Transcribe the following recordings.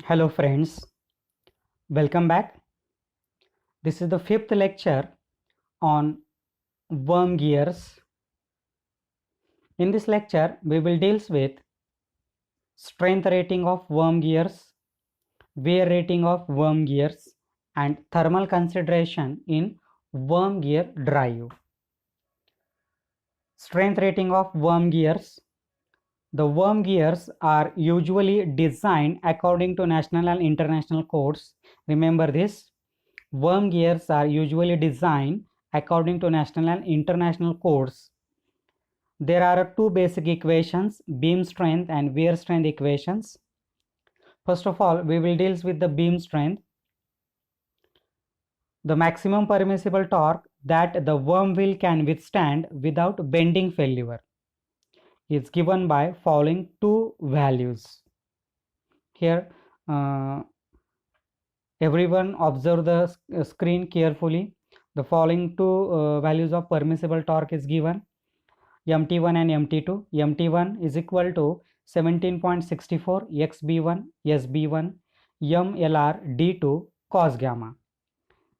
Hello friends, welcome back. This is the fifth lecture on worm gears. In this lecture, we will deal with strength rating of worm gears, wear rating of worm gears, and thermal consideration in worm gear drive. Strength rating of worm gears. The worm gears are usually designed according to national and international codes. Remember this. Worm gears are usually designed according to national and international codes. There are two basic equations, beam strength and wear strength equations. First of all, we will deal with the beam strength. The maximum permissible torque that the worm wheel can withstand without bending failure is given by following two values. Here, everyone observe the screen carefully. The following two values of permissible torque is given. MT1 and MT2. MT1 is equal to 17.64 XB1 SB1 MLR D2 cos gamma.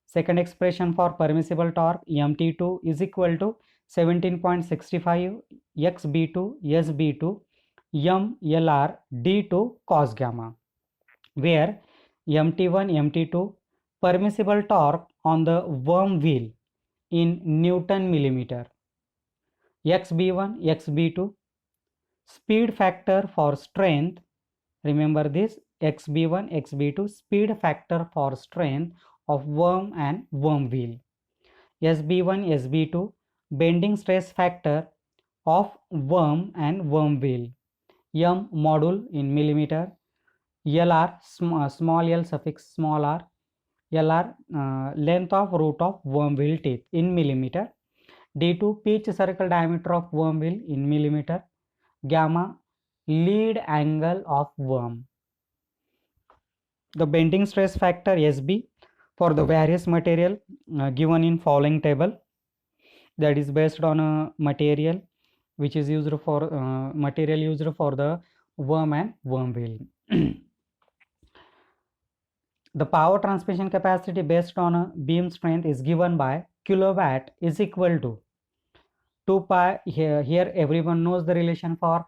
Second expression for permissible torque MT2 is equal to 17.65 XB2 SB2 MLR D2 cos gamma, where MT1 MT2 permissible torque on the worm wheel in Newton millimeter, XB1 XB2 speed factor for strength. Remember this, XB1 XB2 speed factor for strength of worm and worm wheel. SB1 SB2 bending stress factor of worm and worm wheel. M module in millimeter. LR small l suffix small r. LR length of root of worm wheel teeth in millimeter. D2 pitch circle diameter of worm wheel in millimeter. Gamma lead angle of worm. The bending stress factor SB for the various material given in following table, that is based on a material which is used for material used for the worm and worm wheel. The power transmission capacity based on a beam strength is given by kilowatt is equal to 2 pi. Here everyone knows the relation for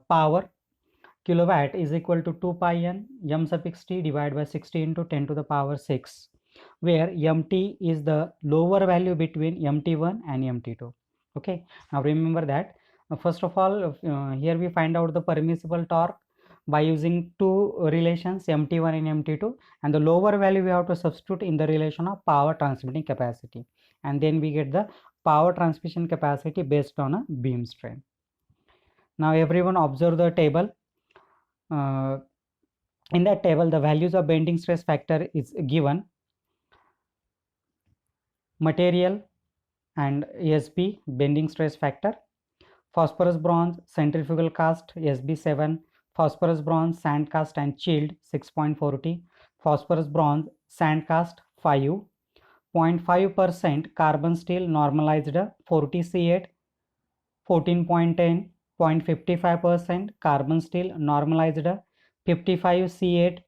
power. Kilowatt is equal to 2 pi n m suffix t divided by 60 into 10 to the power 6, where mt is the lower value between mt1 and mt2. Okay, now remember that first of all here we find out the permissible torque by using two relations mt1 and mt2, and the lower value we have to substitute in the relation of power transmitting capacity, and then we get the power transmission capacity based on a beam strength. Now everyone observe the table. In that table the values of bending stress factor is given. Material and SB bending stress factor. Phosphorus bronze centrifugal cast SB7, phosphorus bronze sand cast and chilled 6.40, phosphorus bronze sand cast 5, 0.5% carbon steel normalized 40 C8, 14.10, 0.55% carbon steel normalized 55 C8,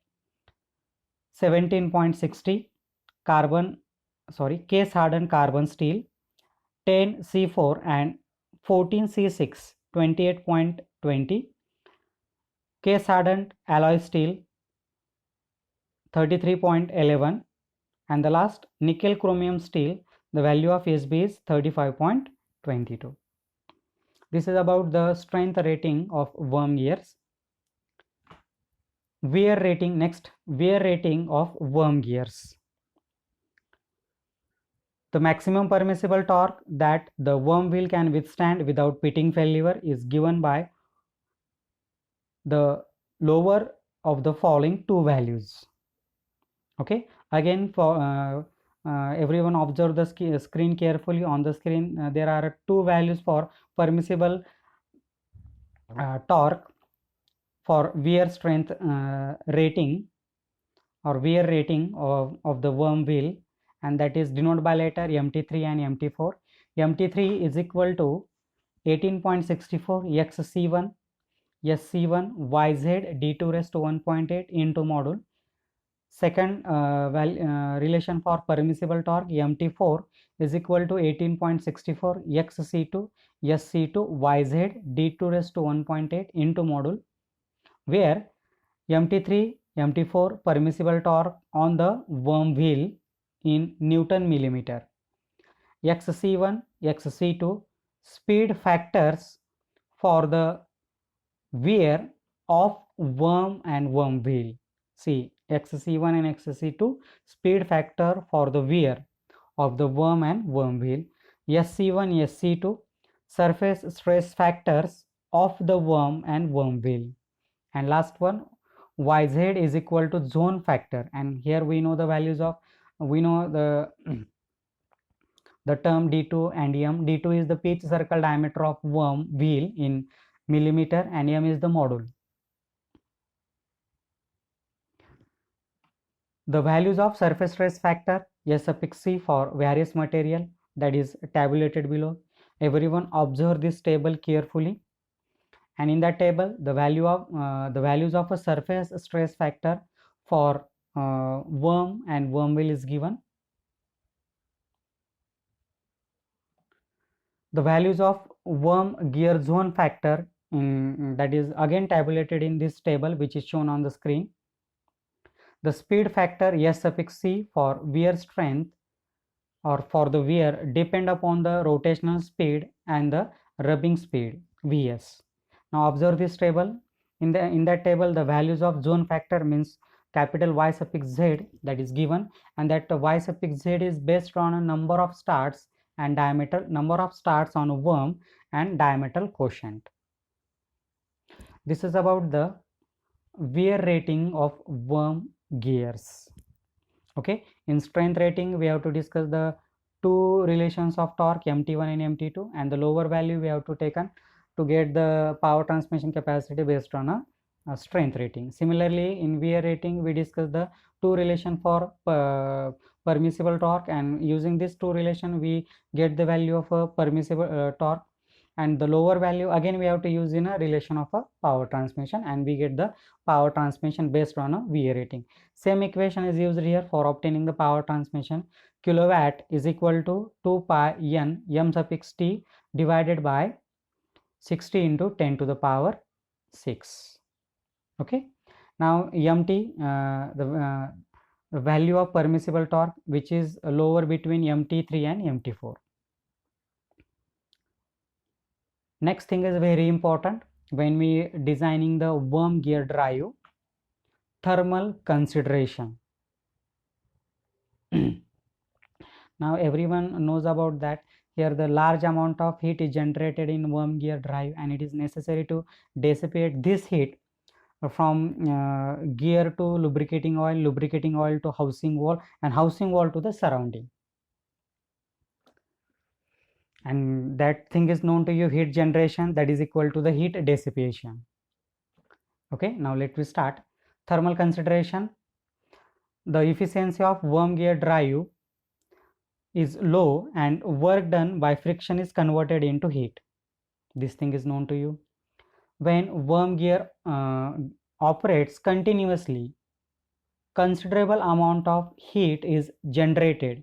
17.60 case hardened carbon steel 10 C4 and 14 C6 28.20, case hardened alloy steel 33.11, and the last nickel chromium steel, the value of SB is 35.22. This is about the strength rating of worm gears. Wear rating. Next, wear rating of worm gears. The maximum permissible torque that the worm wheel can withstand without pitting failure is given by the lower of the following two values. Okay, again for everyone observe the screen carefully. On the screen there are two values for permissible torque for wear strength rating or wear rating of the worm wheel, and that is denoted by letter MT3 and MT4. MT3 is equal to 18.64 XC1 SC1 YZ D2 raised to 1.8 into module. Second relation for permissible torque MT4 is equal to 18.64 XC2 SC2 YZ D2 raised to 1.8 into module, where MT3 MT4 permissible torque on the worm wheel in Newton millimeter. XC1 XC2 speed factors for the wear of worm and worm wheel. See, XC1 and XC2 speed factor for the wear of the worm and worm wheel. SC1 SC2 surface stress factors of the worm and worm wheel. And last one, YZ is equal to zone factor, and here we know the values of, we know the term D2 and M. D2 is the pitch circle diameter of worm wheel in millimeter, and M is the module. The values of surface stress factor S suffix C for various material, that is tabulated below. Everyone observe this table carefully, and in that table the values of a surface stress factor for worm and worm wheel is given. The values of worm gear zone factor, that is again tabulated in this table, which is shown on the screen. The speed factor S suffix C for wear strength or for the wear depend upon the rotational speed and the rubbing speed Vs. Now observe this table. In that table, the values of zone factor means capital Y suffix Z, that is given, and that Y suffix Z is based on a number of starts and diameter, number of starts on a worm and diameter quotient. This is about the wear rating of worm gears. Okay, in strength rating we have to discuss the two relations of torque MT1 and MT2, and the lower value we have to taken to get the power transmission capacity based on a strength rating. Similarly, in wear rating we discuss the two relation for permissible torque, and using this two relation we get the value of a permissible torque, and the lower value again we have to use in a relation of a power transmission, and we get the power transmission based on a VA rating. Same equation is used here for obtaining the power transmission. Kilowatt is equal to 2 pi n m suffix t divided by 60 into 10 to the power 6. Okay, now mt, the value of permissible torque, which is lower between MT3 and MT4. Next thing is very important when we designing the worm gear drive: thermal consideration. Now everyone knows about that. Here the large amount of heat is generated in worm gear drive, and it is necessary to dissipate this heat from gear to lubricating oil to housing wall, and housing wall to the surrounding. And that thing is known to you, heat generation, that is equal to the heat dissipation. Okay, now let me start. Thermal consideration: the efficiency of worm gear drive is low and work done by friction is converted into heat. This thing is known to you. When worm gear operates continuously, considerable amount of heat is generated.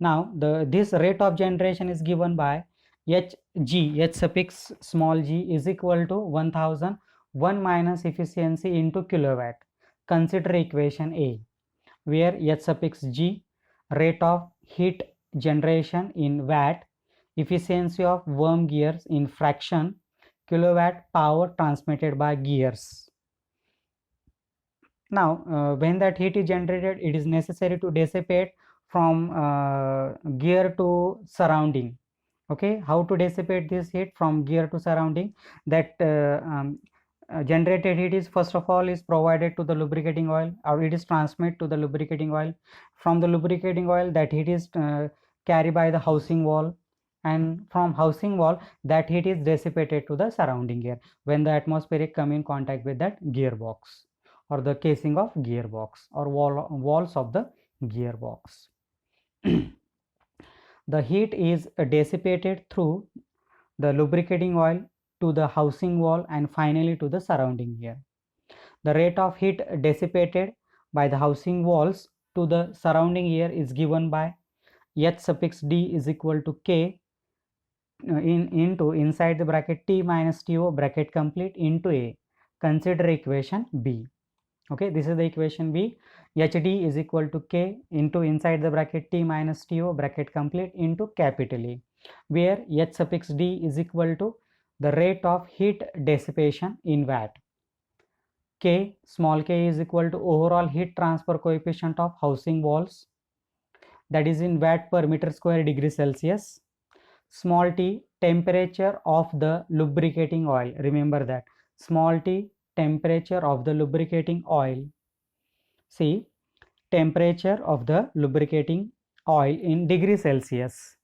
Now this rate of generation is given by Hg, H suffix small g is equal to 1001 minus efficiency into kilowatt. Consider equation A, where H suffix g rate of heat generation in watt, efficiency of worm gears in fraction, kilowatt power transmitted by gears. Now when that heat is generated, it is necessary to dissipate from gear to surrounding. Okay, how to dissipate this heat from gear to surrounding? That generated heat is first of all is provided to the lubricating oil, or it is transmitted to the lubricating oil. From the lubricating oil, that heat is carried by the housing wall, and from housing wall that heat is dissipated to the surrounding air when the atmospheric come in contact with that gearbox or the casing of gearbox or walls of the gearbox. The heat is dissipated through the lubricating oil to the housing wall, and finally to the surrounding air. The rate of heat dissipated by the housing walls to the surrounding air is given by H suffix d is equal to K into inside the bracket T minus TO bracket complete into A. Consider equation B. Okay, this is the equation B. HD is equal to K into inside the bracket T minus TO bracket complete into capital A, where H suffix D is equal to the rate of heat dissipation in watt. K, small k, is equal to overall heat transfer coefficient of housing walls, that is in watt per meter square degree Celsius. Small t, temperature of the lubricating oil. Remember that. Small t, temperature of the lubricating oil. See, temperature of the lubricating oil in degree Celsius.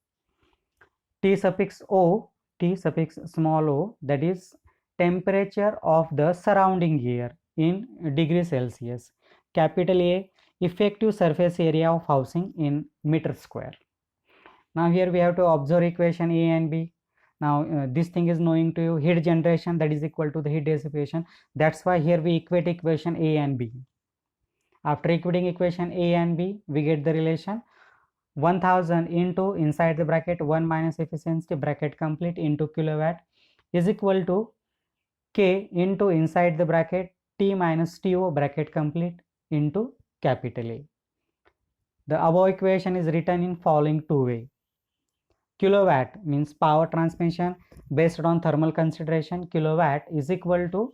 T suffix O, T suffix small o, that is temperature of the surrounding air in degree Celsius. Capital A, effective surface area of housing in meter square. Now here we have to observe equation A and B. Now this thing is knowing to you, heat generation, that is equal to the heat dissipation. That's why here we equate equation A and B. After equating equation A and B, we get the relation 1000 into inside the bracket 1 minus efficiency bracket complete into kilowatt is equal to K into inside the bracket T minus TO bracket complete into capital A. The above equation is written in following two ways. Kilowatt means power transmission based on thermal consideration. Kilowatt is equal to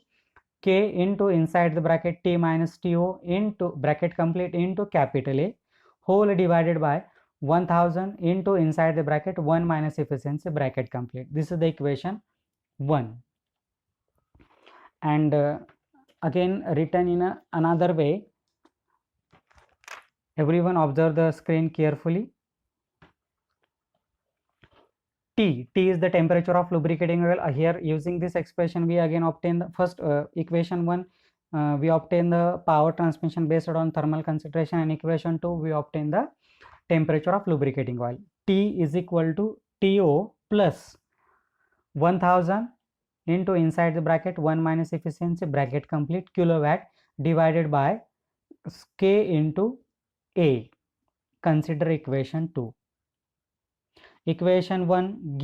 K into inside the bracket T minus TO into bracket complete into capital A whole divided by 1000 into inside the bracket 1 minus efficiency bracket complete. This is the equation 1. And again written in another way. Everyone observe the screen carefully. T is the temperature of lubricating oil. Here using this expression we again obtain the first equation 1, we obtain the power transmission based on thermal consideration, and equation 2 we obtain the temperature of lubricating oil. T is equal to TO plus 1000 into inside the bracket 1 minus efficiency bracket complete kilowatt divided by K into A. Consider equation 2. Equation 1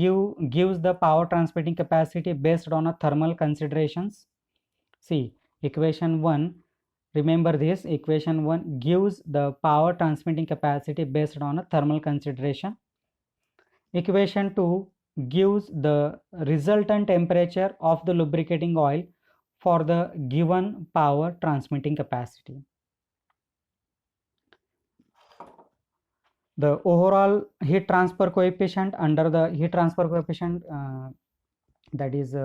gives the power transmitting capacity based on a thermal considerations. See, equation 1, remember this, equation 1 gives the power transmitting capacity based on a thermal consideration. Equation 2 gives the resultant temperature of the lubricating oil for the given power transmitting capacity. The overall heat transfer coefficient under the heat transfer coefficient, that is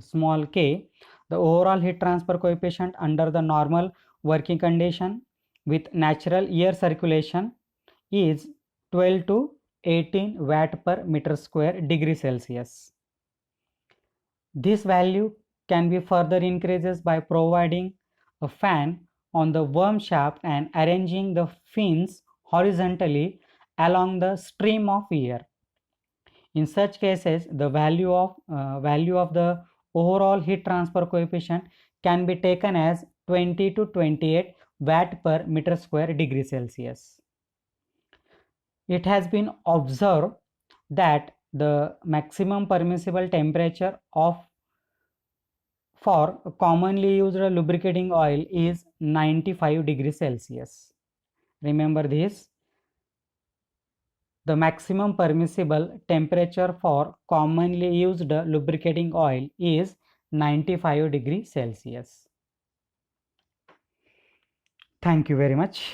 small k, the overall heat transfer coefficient under the normal working condition with natural air circulation is 12 to 18 watt per meter square degree Celsius. This value can be further increases by providing a fan on the worm shaft and arranging the fins horizontally along the stream of air. In such cases, the value of the overall heat transfer coefficient can be taken as 20 to 28 watt per meter square degree Celsius. It has been observed that the maximum permissible temperature for commonly used lubricating oil is 95 degrees Celsius. Remember this. The maximum permissible temperature for commonly used lubricating oil is 95 degrees Celsius. Thank you very much.